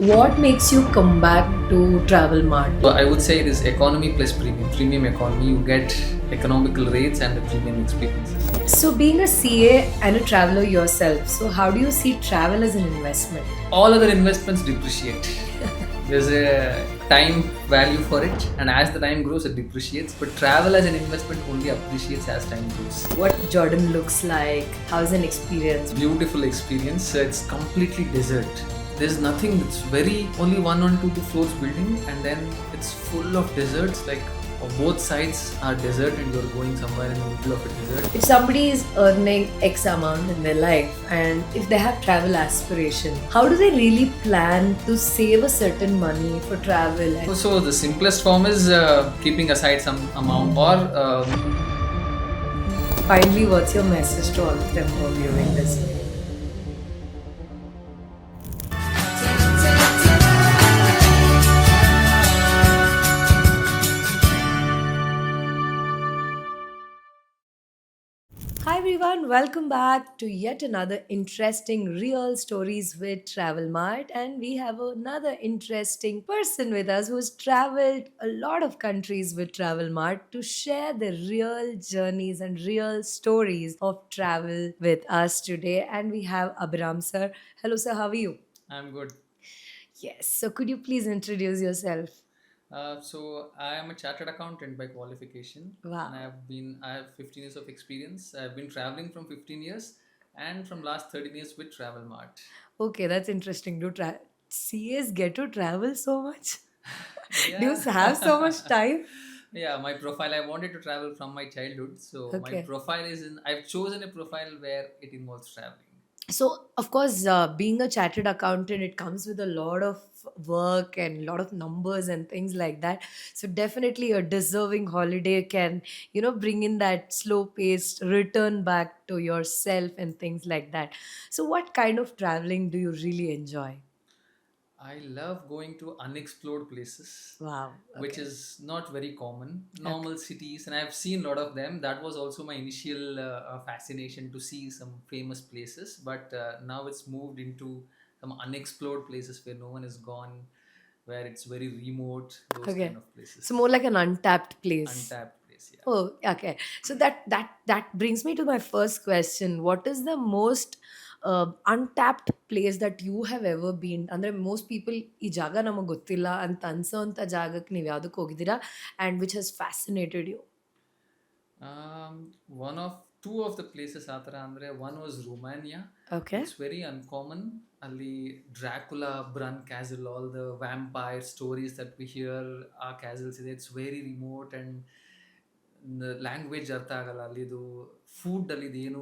What makes you come back to Travel Mart? So I would say it is economy plus premium. Premium economy, you get economical rates and the premium experiences. So, being a CA and a traveler yourself, so how do you see travel as an investment? All other investments depreciate. There's a time value for it, and as the time grows, it depreciates. But travel as an investment only appreciates as time goes. What Jordan looks like? How's an experience? Beautiful experience. It's completely desert. There's nothing. It's very only one, two floors building, and then it's full of deserts. Like both sides are desert, and you're going somewhere in the middle of a desert. If somebody is earning X amount in their life and if they have travel aspiration, how do they really plan to save a certain money for travel? So the simplest form is keeping aside some amount, or Finally, what's your message to all of them who are viewing this? Hi everyone, welcome back to yet another interesting real stories with Travel Mart, and we have another interesting person with us who's traveled a lot of countries with Travel Mart to share the real journeys and real stories of travel with us today. And we have Abhiram sir. Hello sir, how are you? I'm good. Yes, so could you please introduce yourself? So I am a chartered accountant by qualification, and Wow. I have 15 years of experience. I've been traveling from 15 years, and from last 13 years with Travel Mart. Okay, that's interesting. Do CAs get to travel so much? Do you Yeah. have so much time? Yeah, my profile, I wanted to travel from my childhood, so my Okay. profile is in I've chosen a profile where it involves traveling. So, of course, being a chartered accountant, it comes with a lot of work and a lot of numbers and things like that. So, definitely a deserving holiday can, bring in that slow paced return back to yourself and things like that. So, what kind of traveling do you really enjoy? I love going to unexplored places, Wow. which Okay. is not very common. Okay. Normal cities, and I've seen a lot of them. That was also my initial fascination to see some famous places, but now it's moved into some unexplored places where no one is gone, where it's very remote, those kind Okay. of So, more places. like an untapped place. Untapped place, yeah. Oh, okay. So that brings me to my first question. What is the most untapped place that you have ever been? Andre most people ಈ ಜಾಗ ನಮಗೆ ಗೊತ್ತಿಲ್ಲ ಅಂತ ಅನ್ಸೋಂಥ ಜಾಗಕ್ಕೆ ನೀವು ಯಾವುದಕ್ಕೆ ಹೋಗಿದ್ದೀರಾ and which has fascinated you? One of two of the places ಆ ಥರ ಅಂದರೆ one was Romania. Okay. It's very uncommon. ಅಲ್ಲಿ Dracula, Brun Castle, all the vampire stories that we hear ಆ castles ಇದೆ. It's very remote, and language ಅರ್ಥ ಆಗಲ್ಲ ಅಲ್ಲಿದು. Food ಅಲ್ಲಿದು ಏನು,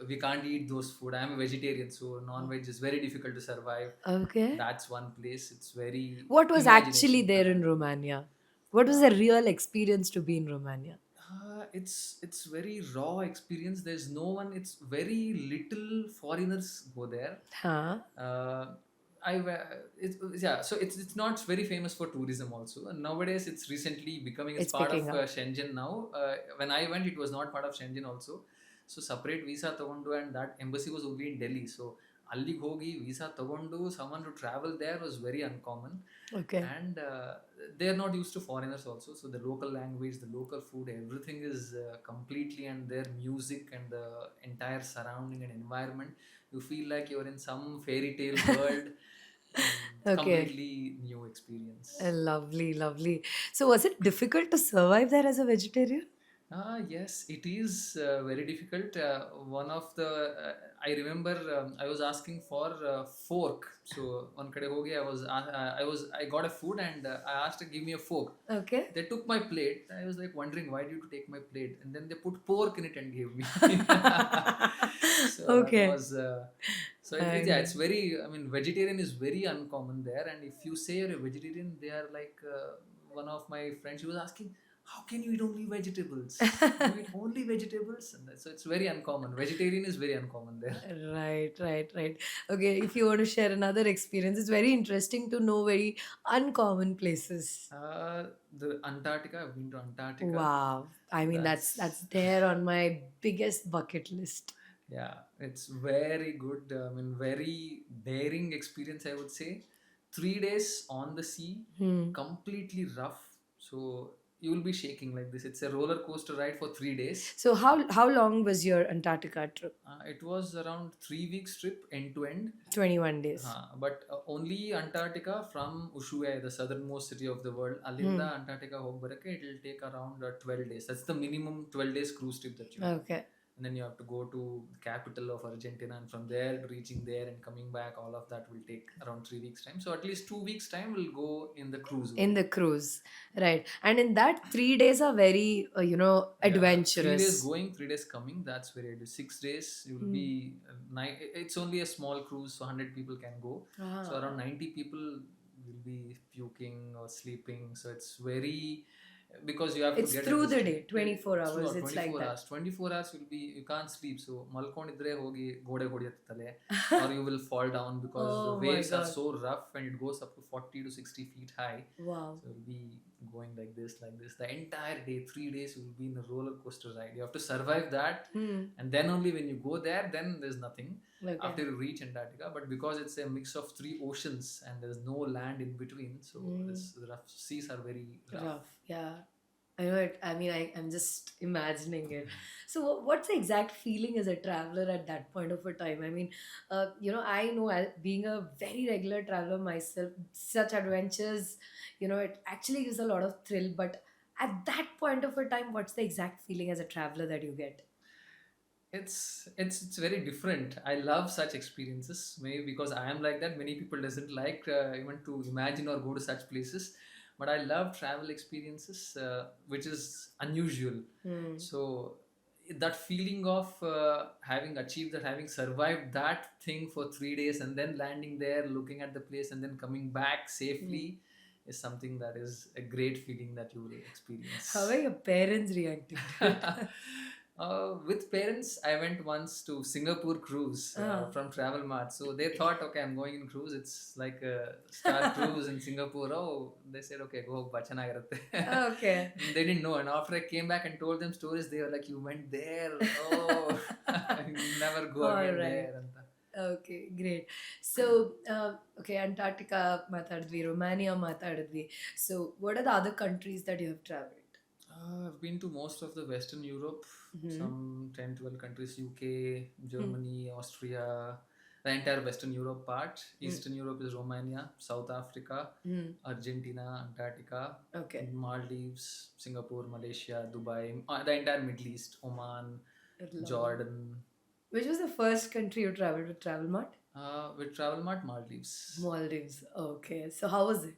we can't eat those food. I am a vegetarian, so non veg is very difficult to survive. Okay. That's one place. It's very What was actually imagination. there in Romania? What was Uh, the real experience to be in Romania? it's very raw experience. There's no one. It's very little foreigners go there. Huh? Uh, I it's yeah. So it's not very famous for tourism also. And nowadays it's recently becoming. It's It's part of picking up. Shenzhen now. When I went, it was not part of Shenzhen also. So separate visa ತಗೊಂಡು, and that embassy was only in Delhi. So ಅಲ್ಲಿಗೆ ಹೋಗಿ visa ತಗೊಂಡು someone to travel there was very uncommon. Okay. And they're not used to foreigners also, so the local language, the local food, everything is completely, and their music and the entire surrounding and environment, you feel like you're in some fairy tale world. Okay. Completely new experience. Lovely, lovely. So, was it difficult to survive there as a vegetarian? Yes, it is very difficult. One of the I remember I was asking for fork. So on kade hogi, I got a food, and I asked to give me a fork. Okay. They took my plate. I was like wondering, why did you take my plate? And then they put pork in it and gave me. So that Okay. was yeah, And it's very, I mean, vegetarian is very uncommon there. And if you say you're a vegetarian, they are like, one of my friends, she was asking, how can you eat only vegetables? You eat only vegetables? And so it's very uncommon. Vegetarian is very uncommon there. right, right, right. Okay, if you want to share another experience, it's very interesting to know very uncommon places. The Antarctica, I've been to Antarctica. Wow. I mean, that's That's there on my biggest bucket list. yeah, it's very good. I mean, very daring experience, I would say. 3 days on the sea, Hmm. completely rough. So you will be shaking like this. It's a roller coaster ride for 3 days. So how long was your Antarctica trip? It was around 3 weeks trip end to end. 21 days. But only Antarctica from Ushuaia, the southernmost city of the world. Hmm. Alinda Antarctica ಹೋಗ್ಬರಕ್ಕೆ it will take around 12 days. That's the minimum 12 days cruise trip that you have. Okay. And then you have to go to the capital of Argentina, and from there reaching there and coming back, all of that will take around 3 weeks time. So at least 2 weeks time will go in the cruise In only. the cruise, right? And in that 3 days are very Yeah, 3 days adventurous. going, 3 days coming. That's very ideal. 6 days you will Hmm. be it's only a small cruise, so 100 people can go. So Ah. around 90 people will be puking or sleeping. So it's very, because you have to It's get through the adjusted. day, 24 hours. Throughout It's like 24 that. hours. 24 hours will be, you can't sleep. So malkondidre hogi gode ಹೊಡಿಯುತ್ತೆ ತಲೆ, or you will fall down because the Oh my waves are God. so rough and it goes up to 40 to 60 feet high. Wow. So you'll be going like this, like this. The entire day, 3 days, you will be in a roller coaster ride. You have to survive that. Hmm. And then only when you go there, then there's nothing Okay. after you reach Antarctica. But because it's a mix of three oceans and there's no land in between, so this the rough seas are very rough. Rough. Yeah. I know it. I mean, I'm just imagining it. So, what's the exact feeling as a traveler at that point of a time? I mean, I know being a very regular traveler myself, such adventures, it actually gives a lot of thrill. But at that point of a time, what's the exact feeling as a traveler that you get? It's very different. I love such experiences, maybe because I am like that. Many people doesn't like even to imagine or go to such places, but I love travel experiences, which is unusual. Hmm. So that feeling of having achieved that, having survived that thing for 3 days, and then landing there, looking at the place, and then coming back safely, is something that is a great feeling that you will experience. How are your parents reacting to it? With parents, I went once to Singapore cruise Ah. from Travel Mart. So they thought, okay, I'm going in cruise. It's like a star cruise in Singapore. Oh, they said, okay, go, bachanagirutte. Okay. They didn't know. And after I came back and told them stories, they were like, you went there. Oh, you never go All again right. there. Okay, great. So, okay, Antarctica matadvi, Romania matadvi. So, what are the other countries that you have traveled? I've been to most of the Western Europe, Hmm. some 10, 12 countries, UK, Germany, Austria, the entire Western Europe part. Eastern Europe is Romania, South Africa, Hmm. Argentina, Antarctica, Okay. Maldives, Singapore, Malaysia, Dubai, the entire Middle East, Oman, Lovely. Jordan. Which was the first country you traveled with Travel Mart? With Travel Mart, Maldives. Maldives. Okay. So, how was it?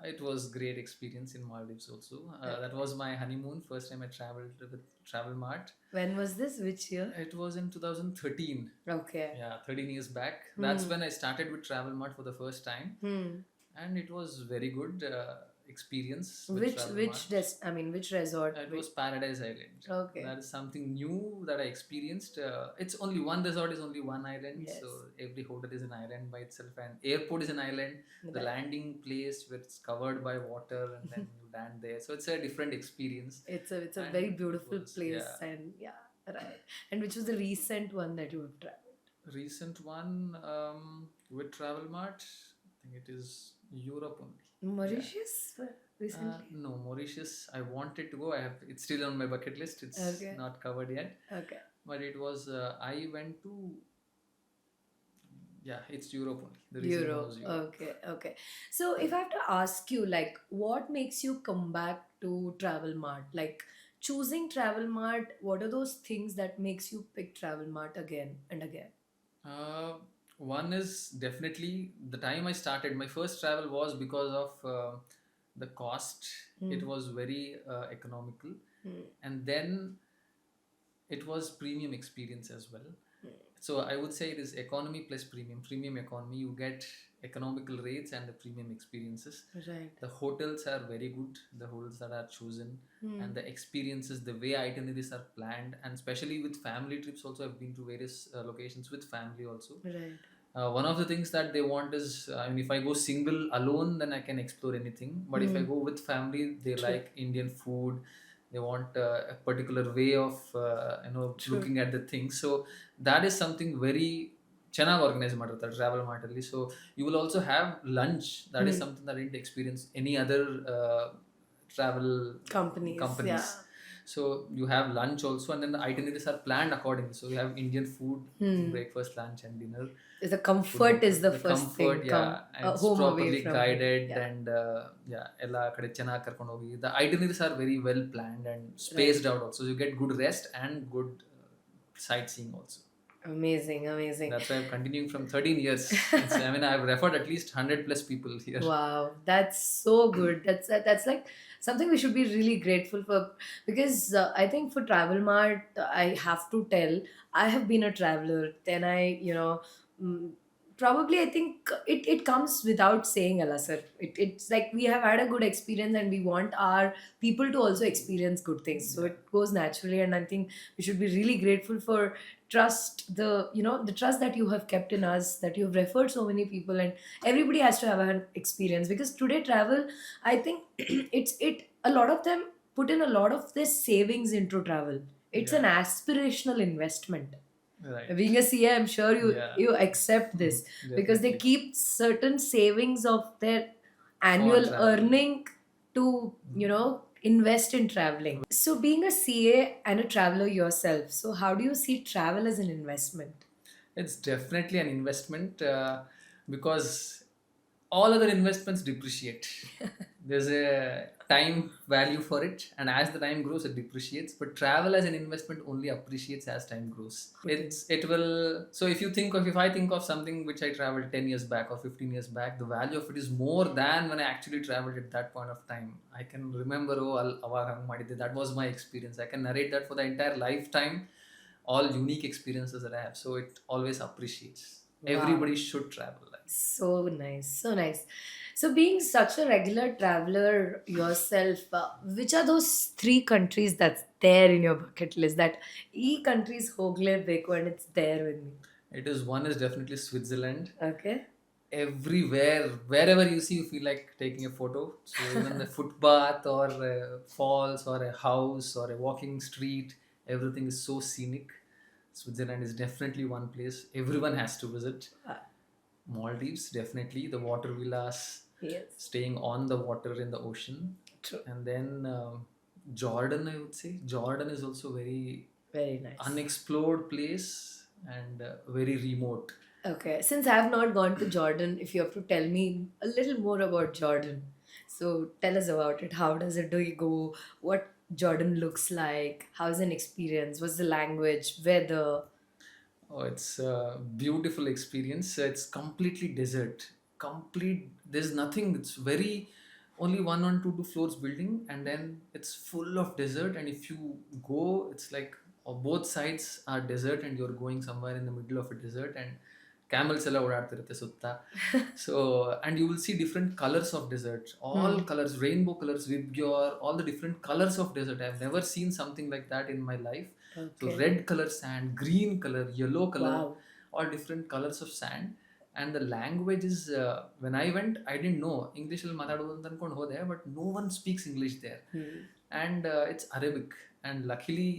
It was great experience in Maldives also. That was my honeymoon. First time I traveled with Travel Mart. When was this? Which year? It was in 2013. Okay. Yeah, 13 years back. That's when I started with Travel Mart for the first time, Hmm. and it was very good experience with Which Travel which Mart. I mean, which resort? It was Paradise Island. Okay. That is something new that I experienced. It's only one resort, is only one island. Yes. So every hotel is an island by itself, and airport is an island. The Right. landing place where it's covered by water, and then you land there. So it's a different experience. It's a And very it beautiful was, place, yeah. and yeah, right. And which was the recent one that you have traveled? Recent one with Travel Mart, I think it is Europe only. Mauritius recently? No, Mauritius. I wanted to go. It's still on my bucket list. It's Okay. not covered yet. Okay. But it was. I went to. Yeah, it's Europe only. The recent one Europe. was Europe. Okay. Okay. So if I have to ask you, like, what makes you come back to Travel Mart? Like, choosing Travel Mart, what are those things that makes you pick Travel Mart again and again? Uh, One is definitely the time I started. My first travel was because of the cost. It was very economical, and then it was premium experience as well. So I would say it is economy plus premium economy. You get economical rates and the premium experiences. Right. The hotels are very good, the hotels that are chosen, and the experiences, the way itineraries are planned, and especially with family trips also. I've been to various locations with family also. Right. One of the things that they want is, I mean, if I go single alone, then I can explore anything. But if I go with family, they True. like Indian food. They want a particular way of True. looking at the things. So that is something very ಚೆನ್ನಾಗಿ organise ಮಾಡಿರ್ತಾರೆ travel ಮಾರ್ಟಲ್ಲಿ. So you will also have lunch. That is Hmm. Something that didn't experience any other travel Companies, yeah. companies. So you have lunch also, and then the itineraries are planned accordingly. So you have Indian food, Hmm. breakfast, lunch, and dinner. The Food comfort is the the first comfort, thing. yeah, Come and it's home away properly from home. guided, Yeah. and yeah, ಎಲ್ಲ ಕಡೆ ಚೆನ್ನಾಗಿ ಕರ್ಕೊಂಡು ಹೋಗಿ. The itineraries are very well planned and Right. spaced out also. So you get good rest and good sightseeing also. Amazing, amazing. That's why I'm continuing from 13 years. I mean, I've referred at least 100 plus people here. Wow, that's so good. That's like something we should be really grateful for, because I think for Travel Mart, I have to tell, I have been a traveler. Then mm, probably I think it comes without saying, Allah sir. It's like we have had a good experience and we want our people to also experience good things. So Yeah. it goes naturally, and I think we should be really grateful for the trust that you have kept in us, that you've referred so many people, and everybody has to have an experience, because today travel, I think it a lot of them put in a lot of their savings into travel. It's an Yeah. aspirational investment. Right. Being a CA, I'm sure you Yeah. you accept this, because they Definitely. keep certain savings of their For annual travel. earning to invest in traveling. So being a CA and a traveler yourself, so how do you see travel as an investment? It's definitely an investment, because all other investments depreciate. There's a time value for it, and as the time grows, it depreciates. But travel as an investment only appreciates as time grows. Okay. It will. So if I think of something which I traveled 10 years back or 15 years back, the value of it is more than when I actually traveled at that point of time. I can remember, oh, ಅವಾಗ ಹಂಗ್ ಮಾಡಿದ್ದೆ. That was my experience. I can narrate that for the entire lifetime, all unique experiences that I have. So it always appreciates. Wow. Everybody should travel. So nice, so nice. So, being such a regular traveler yourself, which are those three countries that's there in your bucket list? That e countries hogle beko and it's there with me. It is one is definitely Switzerland. Okay. Everywhere, wherever you see, you feel like taking a photo. So even the footpath or falls or a house or a walking street, everything is so scenic. Switzerland is definitely one place everyone has to visit. Uh, Maldives, definitely the water villas, yes. staying on the water in the ocean. True. And then Jordan, I would say. Jordan is also very Very nice. unexplored place and very remote. Okay. Since I have not gone to Jordan, if you have to tell me a little more about Jordan, so tell us about it. How does it do you go? What Jordan looks like? How's an experience? What's the language? Weather? Oh, it's a beautiful experience. It's completely desert. Complete. There's nothing. It's very only one, two floors building, and then it's full of desert. And if you go, it's like both sides are desert, and you're going somewhere in the middle of a desert, and camels ಎಲ್ಲ ಓಡಾಡ್ತಿರುತ್ತೆ ಸುತ್ತ. So and you will see different colors of desert, all colors, rainbow colors, vibgyor, all the different colors of desert. I've never seen something like that in my life. So Okay. red color sand, green color, yellow color, Wow. all different colors of sand. And the language is, when I went, I didn't know English ಅಲ್ಲಿ ಮಾತಾಡೋದು ಅಂತ ಅನ್ಕೊಂಡು ಹೋದೆ, but no one speaks English there. And it's Arabic. And luckily,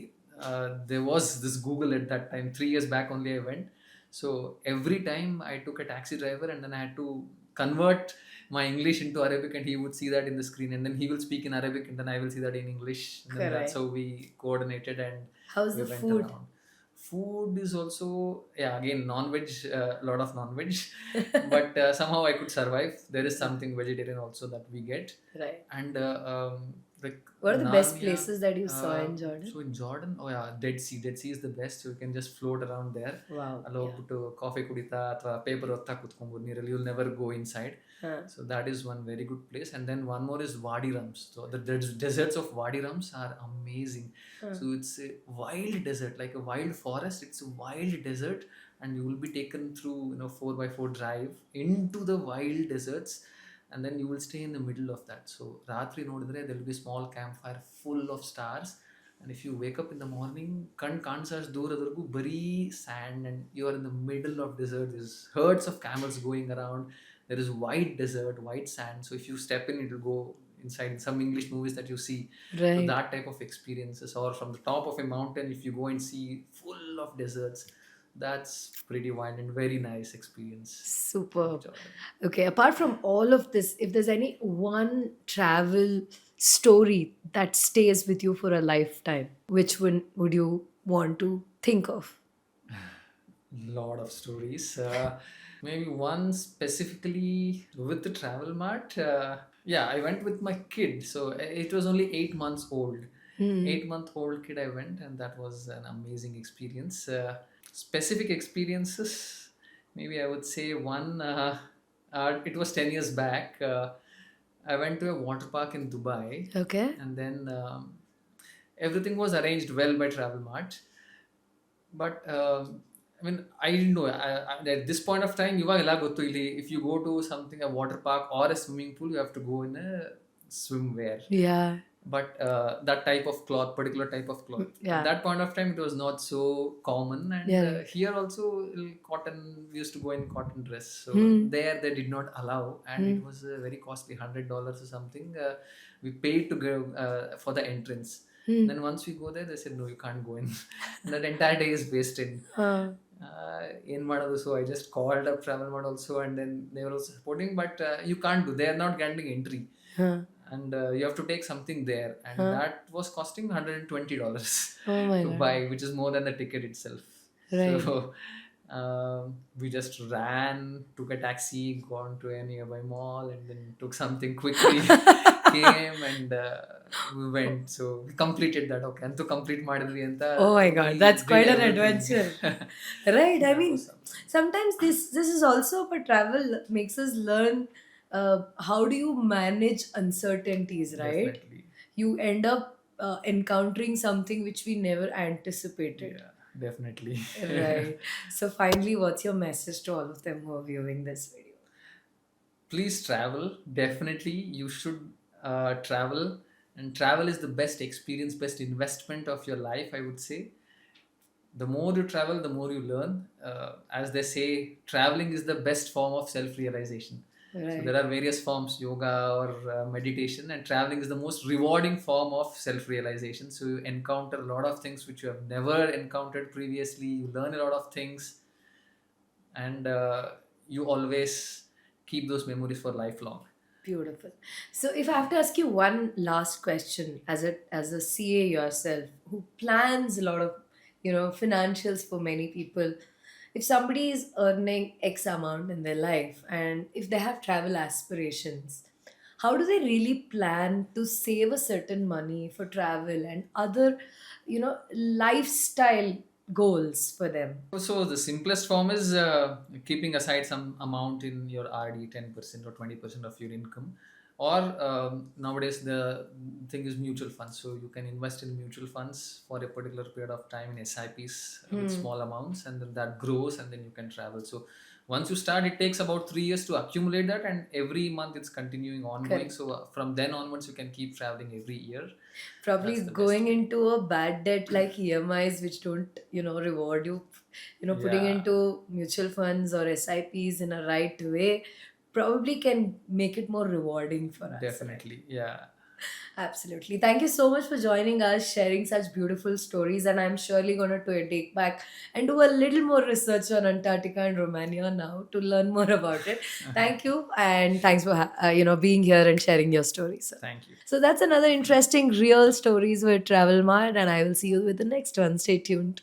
there was this Google at that time. 3 years back only I went. So every time I took a taxi driver, and then I had to convert my English into Arabic, and he would see that in the screen, and then he will speak in Arabic, and then I will see that in English. And then that's Correct. how we coordinated, and How's we the went food? around. Food is also, yeah, again non-veg, a lot of non-veg, but somehow I could survive. There is something vegetarian also that we get. Right. And like What are the best Narnia, places that you saw in Jordan? so in Jordan, oh yeah, Dead Sea. Dead Sea is the best. So you can just float around there. Wow. ಅಲ್ಲಿ ಹೋಗ್ಬಿಟ್ಟು coffee ಕುಡಿತಾ ಅಥವಾ paper ಓದ್ತಾ ಕುತ್ಕೊಂಬೋದು ನೀರಲ್ಲಿ. You'll never go inside. So that is one very good place. And then one more is Wadi Rums. So the deserts of Wadi Rums are amazing. So it's a wild desert, like a wild forest. It's a wild desert, and you will be taken through 4x4 drive into the wild deserts, and then you will stay in the middle of that. So ರಾತ್ರಿ ನೋಡಿದ್ರೆ there will be small campfire full of stars, and if you wake up in the morning, ಕಣ್ ಕಾಣಿಸೋಷ್ಟು ದೂರದವರೆಗೂ ಬರೀ sand, and you are in the middle of desert. There's herds of camels going around. There is white desert, white sand. So if you step in, it will go inside some English movies that you see. Right. So that type of experiences. Or from the top of a mountain, if you go and see full of deserts. That's pretty wild and very nice experience. Superb. Jordan. Okay, apart from all of this, if there's any one travel story that stays with you for a lifetime, which one would you want to think of? Lot of stories. Maybe one specifically with the Travel Mart. Yeah, I went with my kid. So it was only 8 months old. Hmm. 8 month old kid I went, and that was an amazing experience. Specific experiences, maybe I would say one. It was 10 years back. I went to a water park in Dubai, Okay. and then everything was arranged well by Travel Mart. But I mean, I didn't know. At this point of time, ಇವಾಗೆಲ್ಲ ಗೊತ್ತು ಇಲ್ಲಿ if you go to something a water park or a swimming pool, you have to go in a swimwear. Yeah. But that type of cloth, particular type of cloth, at Yeah. that point of time, it was not so common. And Yeah. Right. here also, cotton. We used to go in cotton dress. So Hmm. there, they did not allow, and Hmm. it was very costly, $100 or something. We paid to go for the entrance. Hmm. Then once we go there, they said no, you can't go in. That entire day is wasted. Uh, In Madadu, so I just called up Travel Mart also, and then they were also supporting, but you can't do. They are not granting entry, huh. and you have to take something there, and Huh. that was costing $120 Oh my to god. buy, which is more than the ticket itself. Right. So we just ran, took a taxi, gone to a nearby mall, and then took something quickly. Came and we went. So we completed that. Okay, and to complete ಮಾಡಿದ್ವಿ ಅಂತ Oh my god, we that's did quite an everything. adventure. Right. I That mean, was something. sometimes this is also for travel makes us learn how do you manage uncertainties, right? Definitely. You end up encountering something which we never anticipated. Yeah, definitely. Right. So finally, what's your message to all of them who are viewing this video? Please travel. Definitely, you should travel. And travel is the best experience, best investment of your life, I would say. The more you travel, the more you learn. As they say, traveling is the best form of self realization. So Right. there are various forms, yoga or meditation, and traveling is the most rewarding form of self realization. So you encounter a lot of things which you have never encountered previously. You learn a lot of things, and you always keep those memories for lifelong. Beautiful. So if I have to ask you one last question as a CA yourself who plans a lot of financials for many people, if somebody is earning X amount in their life and if they have travel aspirations, how do they really plan to save a certain money for travel and other lifestyle goals for them? So the simplest form is keeping aside some amount in your RD, 10% or 20% of your income. Or nowadays the thing is mutual funds. So you can invest in mutual funds for a particular period of time in SIPs with small amounts, and then that grows, and then you can travel. So once you start, it takes about 3 years to accumulate that, and every month it's continuing ongoing. Correct. So from then onwards, you can keep traveling every year. Probably That's the best going way. into a bad debt like EMIs, which don't reward you, putting Yeah. into mutual funds or SIPs in a right way probably can make it more rewarding for us, right? Definitely. Yeah. Absolutely. Thank you so much for joining us, sharing such beautiful stories. And I'm surely going to take back and do a little more research on Antarctica and Romania now to learn more about it. Thank you. And thanks for, being here and sharing your stories. Thank you. So that's another interesting real stories with Travel Mart. And I will see you with the next one. Stay tuned.